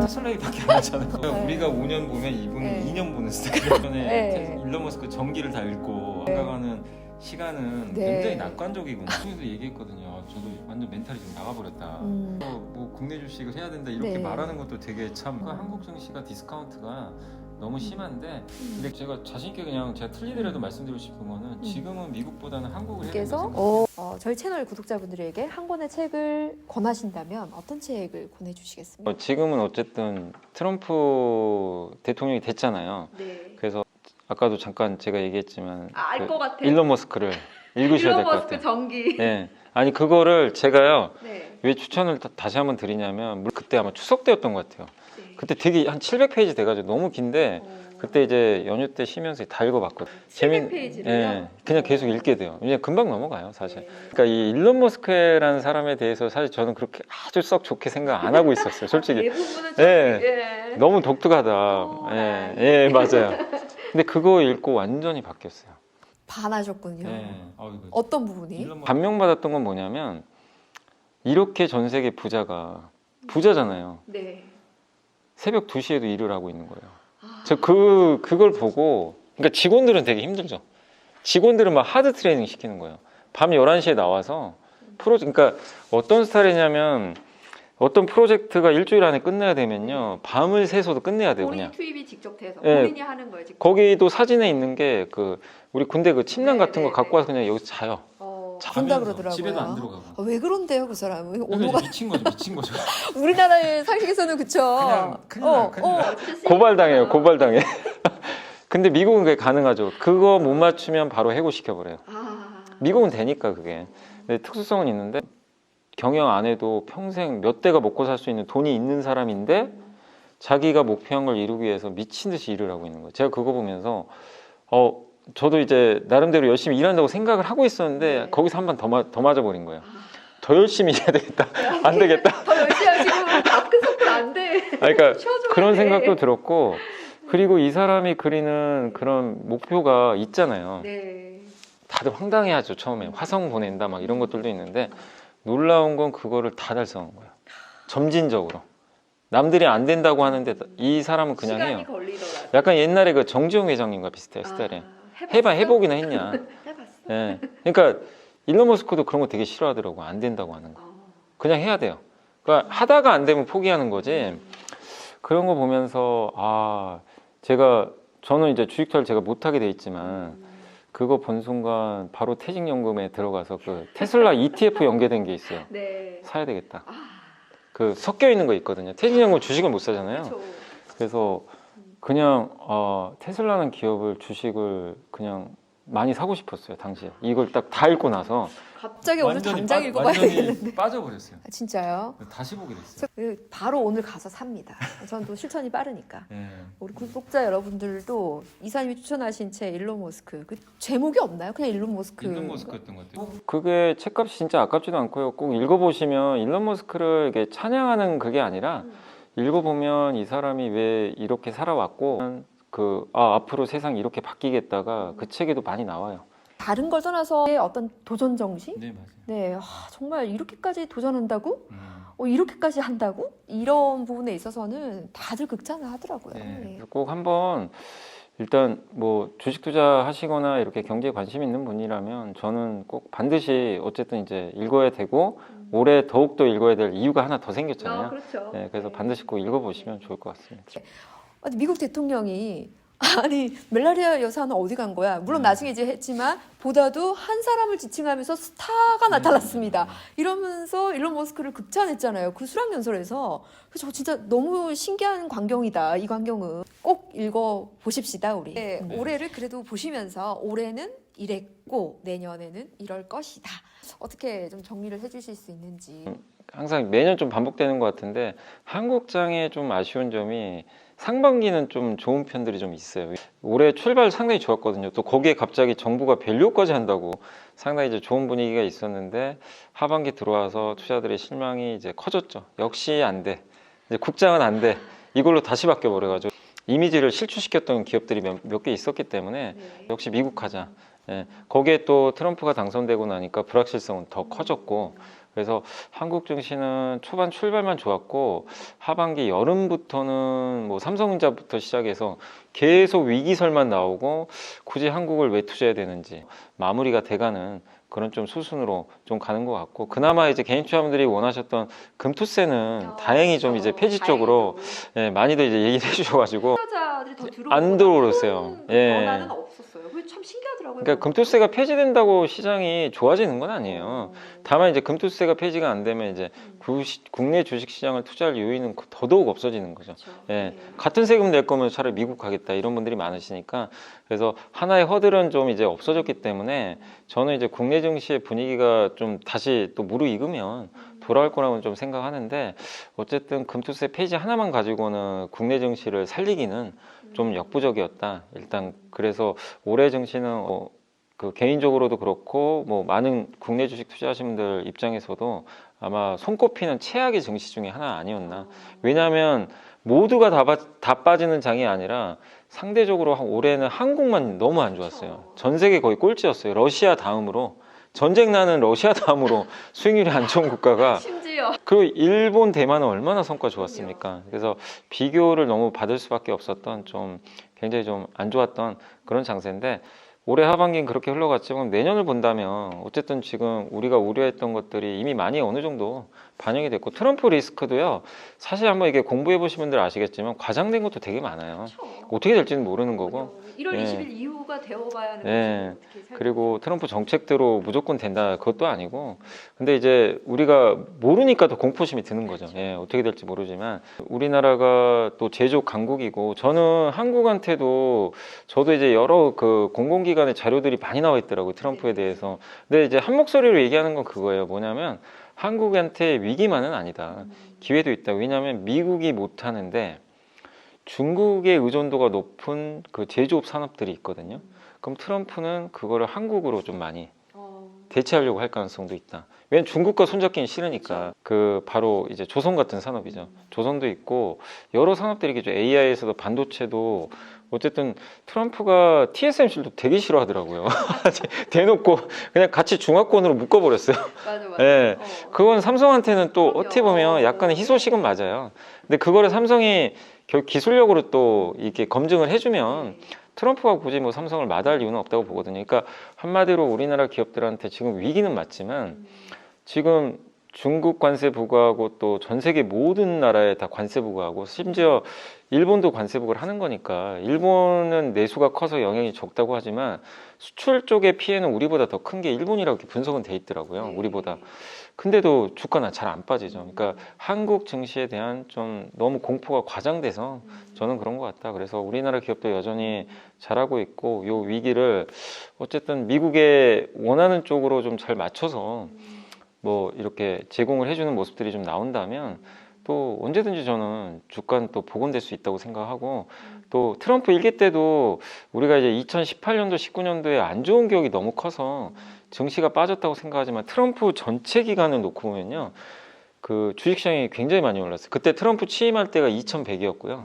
테슬라 얘기밖에 안 하잖아요. 우리가 5년 보면 이분은 2년 보는 스타일이에요. 전에 일론 머스크 전기를 다 읽고 생각하는 시간은 굉장히 낙관적이구나. 그래서 얘기했거든요. 저도 완전 멘탈이 좀 나가버렸다. 뭐 국내 주식을 해야 된다 이렇게 말하는 것도 되게 참 한국 증시가 디스카운트가 너무 심한데 근데 제가 자신 있게 그냥 제가 틀리더라도 말씀드리고 싶은 거는 지금은 미국보다는 한국을 해야 된다고 생각해요. 저희 채널 구독자분들에게 한 권의 책을 권하신다면 어떤 책을 권해주시겠습니까? 지금은 어쨌든 트럼프 대통령이 됐잖아요. 네. 그래서 아까도 잠깐 제가 얘기했지만 알 것 같아. 일론 머스크를 읽으셔야 될 것 일론 머스크 같아요. 전기. 네. 아니 그거를 제가요 네. 왜 추천을 다시 한번 드리냐면 그때 아마 추석 때였던 것 같아요. 네. 그때 되게 한 700페이지 돼가지고 너무 긴데 그때 이제 연휴 때 쉬면서 다 읽어봤거든요. 700페이지를요? 예, 그냥 계속 읽게 돼요. 그냥 금방 넘어가요, 사실. 네. 그러니까 이 일론 머스크라는 사람에 대해서 사실 저는 그렇게 아주 썩 좋게 생각 안 하고 있었어요, 솔직히. 대부분은 좀 예, 너무 독특하다. 예, 예, 맞아요. 근데 그거 읽고 완전히 바뀌었어요. 반하셨군요. 예. 어떤 부분이? 감명받았던 건 뭐냐면 이렇게 전 세계 부자가 부자잖아요. 네. 새벽 2시에도 일을 하고 있는 거예요. 저 그걸 보고 그러니까 직원들은 되게 힘들죠. 직원들은 막 하드 트레이닝 시키는 거예요. 밤 11시에 나와서 그러니까 어떤 스타일이냐면 어떤 프로젝트가 일주일 안에 끝내야 되면요. 밤을 새서도 끝내야 돼요, 본인 그냥. 투입이 직접 돼서 예. 본인이 하는 거예요, 직접. 거기도 사진에 있는 게 그 우리 군대 그 침낭 네, 같은 거 네, 갖고 네. 와서 그냥 여기서 자요. 그런다 그러더라고요. 집에도 안 들어가고. 왜 그런데요, 그 사람은? 그러니까 온도가 미친 거죠. 우리나라의 상식에서는 그쵸. 그냥 고발당해요, 고발당해. 근데 미국은 그게 가능하죠. 그거 못 맞추면 바로 해고시켜버려요. 미국은 되니까 그게. 근데 특수성은 있는데 경영 안 해도 평생 몇 대가 먹고 살 수 있는 돈이 있는 사람인데 자기가 목표한 걸 이루기 위해서 미친 듯이 일을 하고 있는 거예요. 제가 그거 보면서 저도 이제 나름대로 열심히 일한다고 생각을 하고 있었는데 거기서 한 번 더 맞아버린 거예요. 더 열심히 해야 되겠다. 안 되겠다. 더 열심히 하시고 다크서클 안 돼. 그러니까 그런 돼. 생각도 들었고 그리고 이 사람이 그리는 그런 목표가 있잖아요. 네. 다들 황당해하죠. 처음에 화성 보낸다 막 이런 것들도 있는데 놀라운 건 그거를 다 달성한 거예요. 점진적으로. 남들이 안 된다고 하는데 이 사람은 그냥 해요. 시간이 걸리더라고요. 약간 옛날에 그 정지용 회장님과 비슷해요, 스타일이. 해보기나 했냐. 해봤어. 예. 그러니까 일론 머스크도 그런 거 되게 싫어하더라고. 안 된다고 하는 거. 그냥 해야 돼요. 그러니까 하다가 안 되면 포기하는 거지. 그런 거 보면서 저는 이제 주식 투자를 제가 못하게 돼 있지만 그거 본 순간 바로 퇴직연금에 들어가서 그 테슬라 ETF 연계된 게 있어요. 네. 사야 되겠다. 그 섞여 있는 거 있거든요. 퇴직연금 주식을 못 사잖아요. 그렇죠. 그래서 그냥 테슬라는 기업을 주식을 그냥 많이 사고 싶었어요, 당시에. 이걸 딱 다 읽고 나서 갑자기 오늘 당장 읽어봐야 되겠는데. 빠져버렸어요. 진짜요? 다시 보게 됐어요. 바로 오늘 가서 삽니다. 전 또 실천이 빠르니까. 네. 우리 구독자 여러분들도 이사님이 추천하신 책 일론 머스크 그 제목이 없나요? 그냥 일론 머스크. 일론 머스크였던 것 같아요. 그게 책값이 진짜 아깝지도 않고요. 꼭 읽어보시면 일론 머스크를 이렇게 찬양하는 그게 아니라 읽어보면 이 사람이 왜 이렇게 살아왔고 앞으로 세상이 이렇게 바뀌겠다가 그 책에도 많이 나와요. 다른 걸 떠나서 어떤 도전 정신? 네, 맞아요. 네, 정말 이렇게까지 도전한다고? 이렇게까지 한다고? 이런 부분에 있어서는 다들 극찬을 하더라고요. 네. 꼭 한번 일단 뭐 주식 투자하시거나 이렇게 경제에 관심 있는 분이라면 저는 꼭 반드시 어쨌든 이제 읽어야 되고 올해 더욱더 읽어야 될 이유가 하나 더 생겼잖아요. 그렇죠. 네, 그래서 반드시 꼭 읽어보시면 좋을 것 같습니다. 아니, 미국 대통령이 멜라리아 여사는 어디 간 거야? 물론 나중에 이제 했지만 보다도 한 사람을 지칭하면서 스타가 나타났습니다. 이러면서 일론 머스크를 극찬했잖아요. 그 수락연설에서. 그래서 진짜 너무 신기한 광경이다. 이 광경은 꼭 읽어보십시다 우리. 네, 올해를 그래도 보시면서 올해는 이랬고 내년에는 이럴 것이다. 어떻게 좀 정리를 해주실 수 있는지. 항상 매년 좀 반복되는 것 같은데 한국장의 좀 아쉬운 점이 상반기는 좀 좋은 편들이 좀 있어요. 올해 출발 상당히 좋았거든요. 또 거기에 갑자기 정부가 밸류까지 한다고 상당히 이제 좋은 분위기가 있었는데 하반기 들어와서 투자들의 실망이 이제 커졌죠. 역시 안 돼. 이제 국장은 안 돼. 이걸로 다시 바뀌어 버려가지고 이미지를 실추시켰던 기업들이 몇 개 있었기 때문에 역시 미국 하자. 예, 거기에 또 트럼프가 당선되고 나니까 불확실성은 더 커졌고 그래서 한국 증시는 초반 출발만 좋았고 하반기 여름부터는 뭐 삼성전자부터 시작해서 계속 위기설만 나오고 굳이 한국을 왜 투자해야 되는지 마무리가 돼가는 그런 좀 수순으로 좀 가는 것 같고, 그나마 이제 개인 투자자분들이 원하셨던 금투세는 다행히 좀 이제 폐지 쪽으로 예, 많이들 이제 얘기를 해주셔가지고 투자자들이 더 들어오고 안 들어오셨어요. 예. 변화는 없었어요. 그게 참 신기하더라고요. 그러니까 금투세가 폐지된다고 시장이 좋아지는 건 아니에요. 다만 이제 금투세가 폐지가 안 되면 이제 국내 주식 시장을 투자할 요인은 더더욱 없어지는 거죠. 그렇죠. 예. 같은 세금 낼 거면 차라리 미국 가겠다 이런 분들이 많으시니까, 그래서 하나의 허들은 좀 이제 없어졌기 때문에 저는 이제 국내 증시의 분위기가 좀 다시 또 무르익으면 돌아올 거라고 좀 생각하는데, 어쨌든 금투세 폐지 하나만 가지고는 국내 증시를 살리기는 좀 역부족이었다. 일단 그래서 올해 증시는 그 개인적으로도 그렇고 뭐 많은 국내 주식 투자하시는 분들 입장에서도 아마 손꼽히는 최악의 증시 중에 하나 아니었나. 왜냐하면 모두가 다 빠지는 장이 아니라 상대적으로 올해는 한국만 너무 안 좋았어요. 전 세계 거의 꼴찌였어요. 러시아 다음으로, 전쟁 나는 러시아 다음으로 수익률이 안 좋은 국가가, 심지어 그리고 일본, 대만은 얼마나 성과 좋았습니까? 그래서 비교를 너무 받을 수밖에 없었던, 좀 굉장히 좀 안 좋았던 그런 장세인데, 올해 하반기는 그렇게 흘러갔지만 내년을 본다면 어쨌든 지금 우리가 우려했던 것들이 이미 많이 어느 정도 반영이 됐고, 트럼프 리스크도요, 사실 한번 이게 공부해 보신 분들 아시겠지만 과장된 것도 되게 많아요. 어떻게 될지는 모르는 거고, 1월 예. 20일 이후가 되어봐야 하는 예. 거지. 그리고 트럼프 정책대로 무조건 된다 그것도 아니고, 근데 이제 우리가 모르니까 더 공포심이 드는 거죠. 예, 어떻게 될지 모르지만 우리나라가 또 제조업 강국이고, 저는 한국한테도, 저도 이제 여러 그 공공기관의 자료들이 많이 나와 있더라고요, 트럼프에 대해서. 근데 이제 한 목소리로 얘기하는 건 그거예요. 뭐냐면 한국한테 위기만은 아니다, 기회도 있다. 왜냐하면 미국이 못하는데 중국의 의존도가 높은 그 제조업 산업들이 있거든요. 그럼 트럼프는 그거를 한국으로 좀 많이 대체하려고 할 가능성도 있다. 왜냐면 중국과 손잡기는 싫으니까. 그 바로 이제 조선 같은 산업이죠. 조선도 있고 여러 산업들이 있죠. AI에서도 반도체도. 어쨌든 트럼프가 TSMC도 되게 싫어하더라고요. 대놓고 그냥 같이 중화권으로 묶어버렸어요. 맞아. 네. 그건 삼성한테는 또 그럼요. 어떻게 보면 약간의 희소식은 맞아요. 근데 그거를 삼성이 기술력으로 또 이렇게 검증을 해주면 트럼프가 굳이 뭐 삼성을 마다할 이유는 없다고 보거든요. 그러니까 한마디로 우리나라 기업들한테 지금 위기는 맞지만, 지금 중국 관세 부과하고 또 전 세계 모든 나라에 다 관세 부과하고, 심지어 일본도 관세 부과를 하는 거니까, 일본은 내수가 커서 영향이 적다고 하지만 수출 쪽의 피해는 우리보다 더 큰 게 일본이라고 이렇게 분석은 돼 있더라고요. 우리보다. 근데도 주가는 잘 안 빠지죠. 그러니까 한국 증시에 대한 좀 너무 공포가 과장돼서 저는 그런 것 같다. 그래서 우리나라 기업도 여전히 잘하고 있고, 요 위기를 어쨌든 미국의 원하는 쪽으로 좀 잘 맞춰서 뭐 이렇게 제공을 해주는 모습들이 좀 나온다면 또 언제든지 저는 주가는 또 복원될 수 있다고 생각하고, 또 트럼프 일기 때도 우리가 이제 2018년도 19년도에 안 좋은 기억이 너무 커서 증시가 빠졌다고 생각하지만, 트럼프 전체 기간을 놓고 보면요, 그 주식시장이 굉장히 많이 올랐어요. 그때 트럼프 취임할 때가 2100이었고요.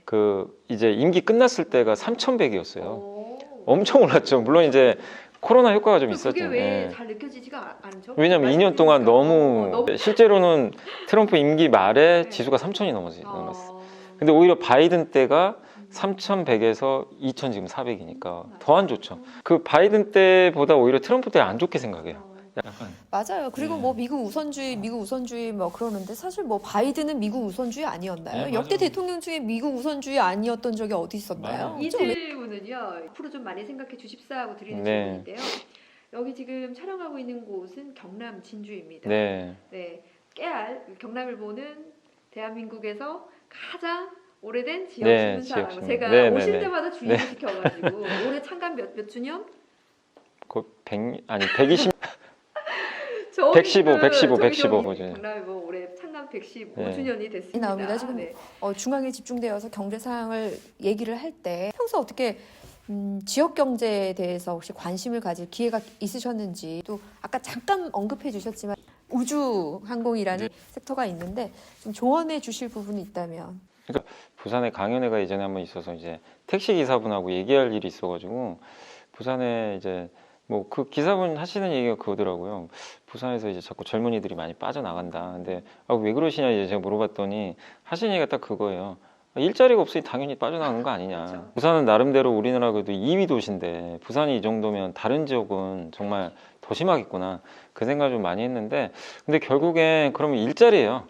그 이제 임기 끝났을 때가 3100이었어요. 엄청 올랐죠. 물론 이제 코로나 효과가 좀 있었죠. 그게 왜 잘 느껴지지가 않죠? 왜냐면 2년 동안 너무 실제로는 트럼프 임기 말에 지수가 3000이 넘었어요. 근데 오히려 바이든 때가 3100에서 2000 지금 400이니까 더 안 좋죠. 그 바이든 때보다 오히려 트럼프 때 안 좋게 생각해요. 약간. 맞아요. 그리고 뭐 미국 우선주의 뭐 그러는데, 사실 뭐 바이든은 미국 우선주의 아니었나요? 네, 역대 맞아요. 대통령 중에 미국 우선주의 아니었던 적이 어디 있었나요? 맞아요. 이 질문은요, 앞으로 좀 많이 생각해 주십사 하고 드리는 네. 질문인데요. 여기 지금 촬영하고 있는 곳은 경남 진주입니다. 네. 네, 깨알 경남일보는 대한민국에서 가장 오래된 지역 네, 신문사라고 지역 신문. 제가 네, 네, 오실 네. 때마다 주의를 시켜가지고 올해 창간 몇 주년? 그 100, 아니 120. 저희 115, 115, 115 저희 거죠. 경남일보 올해 창간 115주년이 됐습니다. 나옵니다. 지금 네. 중앙에 집중되어서 경제 상황을 얘기를 할 때 평소 어떻게 지역 경제에 대해서 혹시 관심을 가질 기회가 있으셨는지, 또 아까 잠깐 언급해 주셨지만 우주 항공이라는 섹터가 있는데 좀 조언해 주실 부분이 있다면. 부산에 강연회가 예전에 한번 있어서 이제 택시 기사분하고 얘기할 일이 있어가지고 부산에 이제 뭐 그 기사분 하시는 얘기가 그거더라고요. 부산에서 이제 자꾸 젊은이들이 많이 빠져나간다. 근데 왜 그러시냐 이제 제가 물어봤더니 하시는 얘기가 딱 그거예요. 일자리가 없으니 당연히 빠져나가는 거 아니냐. 그렇죠. 부산은 나름대로 우리나라 그래도 2위 도시인데 부산이 이 정도면 다른 지역은 정말 더 심하겠구나. 그 생각을 좀 많이 했는데 근데 결국엔 그러면 일자리예요.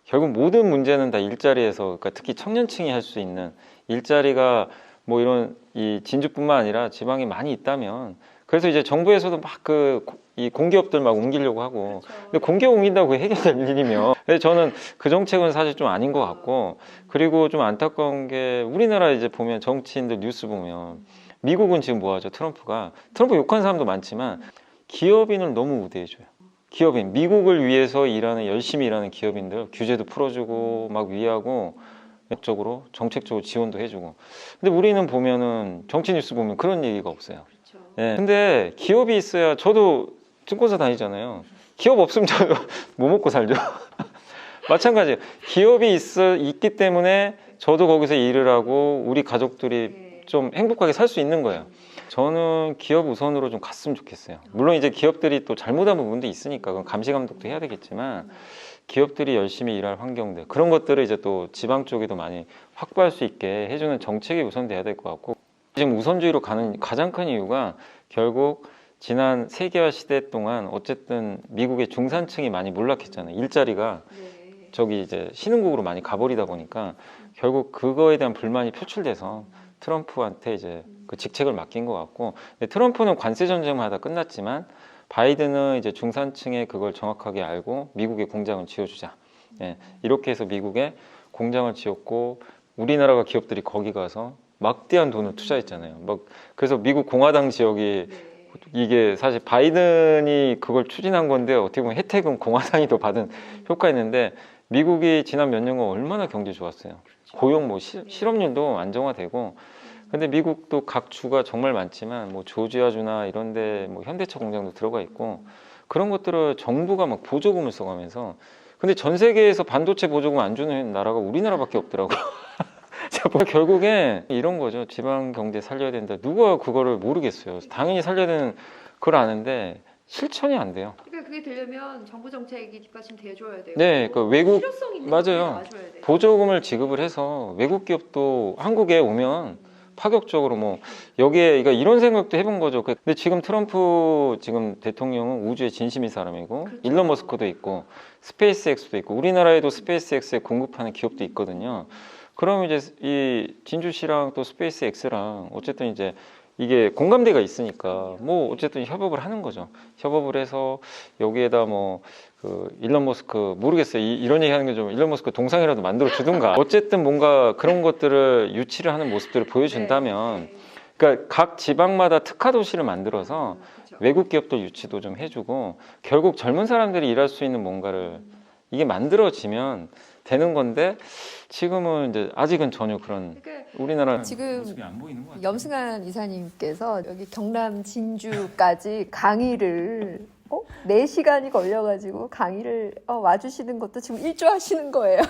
결국 모든 문제는 다 일자리에서 그러니까 특히 청년층이 할 수 있는 일자리가 뭐 이런 이 진주뿐만 아니라 지방에 많이 있다면 그래서 이제 정부에서도 막 이 공기업들 막 옮기려고 하고 그렇죠. 근데 공기업 옮긴다고 해결될 일이면 근데 저는 그 정책은 사실 좀 아닌 것 같고 그리고 좀 안타까운 게 우리나라 이제 보면 정치인들 뉴스 보면 미국은 지금 뭐 하죠? 트럼프 욕하는 사람도 많지만 기업인을 너무 우대해줘요. 기업인 미국을 위해서 일하는 열심히 일하는 기업인들 규제도 풀어주고 막 위하고 적으로 정책적으로 지원도 해주고 근데 우리는 보면은 정치 뉴스 보면 그런 얘기가 없어요. 그렇죠. 예. 근데 기업이 있어야 저도 증권사 다니잖아요. 기업 없으면 저도 뭐 먹고 살죠. 마찬가지예요. 기업이 있기 때문에 저도 거기서 일을 하고 우리 가족들이 네. 좀 행복하게 살 수 있는 거예요. 저는 기업 우선으로 좀 갔으면 좋겠어요. 물론 이제 기업들이 또 잘못한 부분도 있으니까 그건 감시 감독도 해야 되겠지만 기업들이 열심히 일할 환경들 그런 것들을 이제 또 지방 쪽에도 많이 확보할 수 있게 해주는 정책이 우선돼야 될 것 같고 지금 우선주의로 가는 가장 큰 이유가 결국 지난 세계화 시대 동안 어쨌든 미국의 중산층이 많이 몰락했잖아요. 일자리가 네. 저기 이제 신흥국으로 많이 가버리다 보니까 결국 그거에 대한 불만이 표출돼서 트럼프한테 이제 그 직책을 맡긴 것 같고 근데 트럼프는 관세 전쟁만 하다 끝났지만 바이든은 이제 중산층의 그걸 정확하게 알고 미국에 공장을 지어주자. 예, 이렇게 해서 미국에 공장을 지었고 우리나라가 기업들이 거기 가서 막대한 돈을 투자했잖아요. 막 그래서 미국 공화당 지역이 네. 이게 사실 바이든이 그걸 추진한 건데 어떻게 보면 혜택은 공화당이 더 받은 효과였는데 미국이 지난 몇 년간 얼마나 경제 좋았어요. 고용 뭐 실업률도 안정화되고 근데 미국도 각 주가 정말 많지만 뭐 조지아주나 이런데 뭐 현대차 공장도 들어가 있고 그런 것들을 정부가 막 보조금을 써가면서 근데 전 세계에서 반도체 보조금 안 주는 나라가 우리나라밖에 없더라고요. 결국에 이런 거죠. 지방 경제 살려야 된다. 누가 그거를 모르겠어요. 당연히 살려야 되는 걸 아는데 실천이 안 돼요. 그러니까 그게 되려면 정부 정책이 뒷받침돼 줘야 돼요. 네, 그 외국 실효성 있는 맞아요. 게 나와줘야 돼요. 보조금을 지급을 해서 외국 기업도 한국에 오면 파격적으로 뭐 여기에 그러니까 이런 생각도 해본 거죠. 근데 지금 트럼프 지금 대통령은 우주의 진심인 사람이고 그렇죠. 일론 머스크도 있고 스페이스X도 있고 우리나라에도 스페이스X에 공급하는 기업도 있거든요. 그러면 이제 이 진주시랑 또 스페이스X랑 어쨌든 이제 이게 공감대가 있으니까 뭐 어쨌든 협업을 하는 거죠. 협업을 해서 여기에다 뭐 그 일론 머스크 모르겠어요. 이런 얘기 하는 게 좀 일론 머스크 동상이라도 만들어 주든가. 어쨌든 뭔가 그런 것들을 유치를 하는 모습들을 보여준다면 네. 그러니까 각 지방마다 특화 도시를 만들어서 그렇죠. 외국 기업들 유치도 좀 해주고 결국 젊은 사람들이 일할 수 있는 뭔가를 이게 만들어지면 되는 건데 지금은 이제 아직은 전혀 그런 그러니까 우리나라 지금 모습이 안 보이는 것 같아요. 염승한 이사님께서 여기 경남 진주까지 강의를 4시간이 걸려가지고 강의를 와주시는 것도 지금 일조하시는 거예요.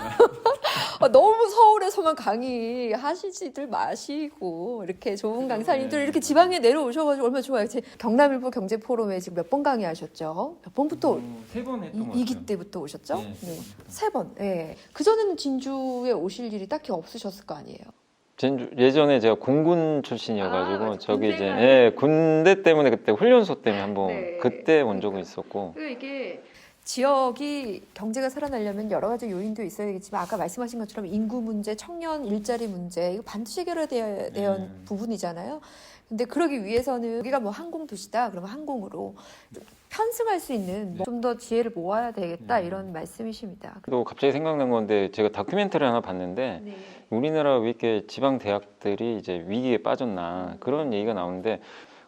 너무 서울에서만 강의 하시지들 마시고 이렇게 좋은 강사님들 이렇게 지방에 내려오셔가지고 얼마나 좋아요. 제 경남일보 경제포럼에 지금 몇 번 강의하셨죠? 몇 번부터 3번 했던 것 2기 같아요. 때부터 오셨죠? 네, 네. 세 번. 3번. 예. 그전에는 진주에 오실 일이 딱히 없으셨을 거 아니에요. 예전에 제가 공군 출신이어가지고 맞아. 저기 이제 군대가 군대 때문에 그때 훈련소 때문에 한번 네. 그때 온 적은 있었고 그러니까 이게 지역이 경제가 살아나려면 여러 가지 요인도 있어야 되겠지만 아까 말씀하신 것처럼 인구 문제, 청년 일자리 문제 이거 반드시 해결해야 되는 부분이잖아요. 근데 그러기 위해서는 여기가 뭐 항공 도시다 그러면 항공으로 좀 편승할 수 있는 좀 더 지혜를 모아야 되겠다 이런 말씀이십니다. 또 갑자기 생각난 건데 제가 다큐멘터리 하나 봤는데 네. 우리나라 왜 이렇게 지방 대학들이 이제 위기에 빠졌나 그런 얘기가 나오는데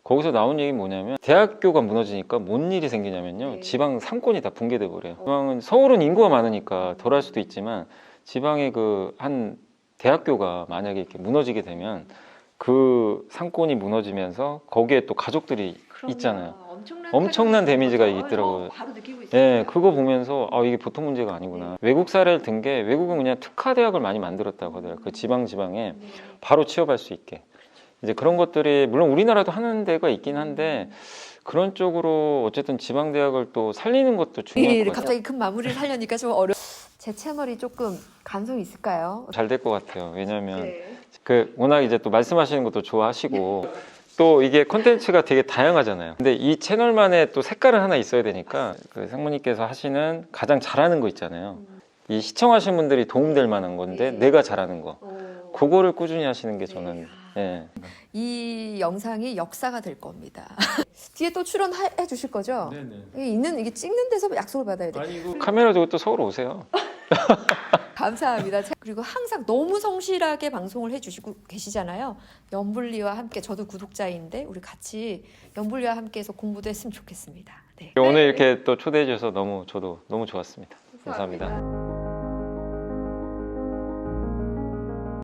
거기서 나온 얘기 뭐냐면 대학교가 무너지니까 뭔 일이 생기냐면요 네. 지방 상권이 다 붕괴돼 버려요. 지방은 서울은 인구가 많으니까 덜 할 수도 있지만 지방의 그 한 대학교가 만약에 이렇게 무너지게 되면 그 상권이 무너지면서 거기에 또 가족들이 그럼요. 있잖아요. 엄청난 엄청난 데미지가 거죠. 있더라고요. 바로 느끼고 있어요. 예, 그거 보면서 이게 보통 문제가 아니구나. 외국 사례를 든 게 외국은 그냥 특화 대학을 많이 만들었다고 하더라고요. 그 지방에 네. 바로 취업할 수 있게. 이제 그런 것들이 물론 우리나라도 하는 데가 있긴 한데 그런 쪽으로 어쨌든 지방대학을 또 살리는 것도 중요할 것 같아요. 갑자기 큰 마무리를 하려니까 좀 어려. 제 채널이 조금 감성이 있을까요? 잘 될 것 같아요. 왜냐하면 네. 그 워낙 이제 또 말씀하시는 것도 좋아하시고 또 이게 콘텐츠가 되게 다양하잖아요. 근데 이 채널만의 또 색깔은 하나 있어야 되니까 그 상무님께서 하시는 가장 잘하는 거 있잖아요. 이 시청하시는 분들이 도움될 만한 건데 네. 내가 잘하는 거 어. 그거를 꾸준히 하시는 게 네. 저는 예. 이 영상이 역사가 될 겁니다. 뒤에 또 출연해 주실 거죠? 이게 찍는 데서 약속을 받아야 돼. 아니 카메라 두고 또 서울 오세요. 감사합니다. 그리고 항상 너무 성실하게 방송을 해주시고 계시잖아요. 연불리와 함께 저도 구독자인데 우리 같이 연불리와 함께해서 공부도 했으면 좋겠습니다. 네. 오늘 이렇게 또 초대해 주셔서 저도 너무 좋았습니다. 감사합니다. 감사합니다.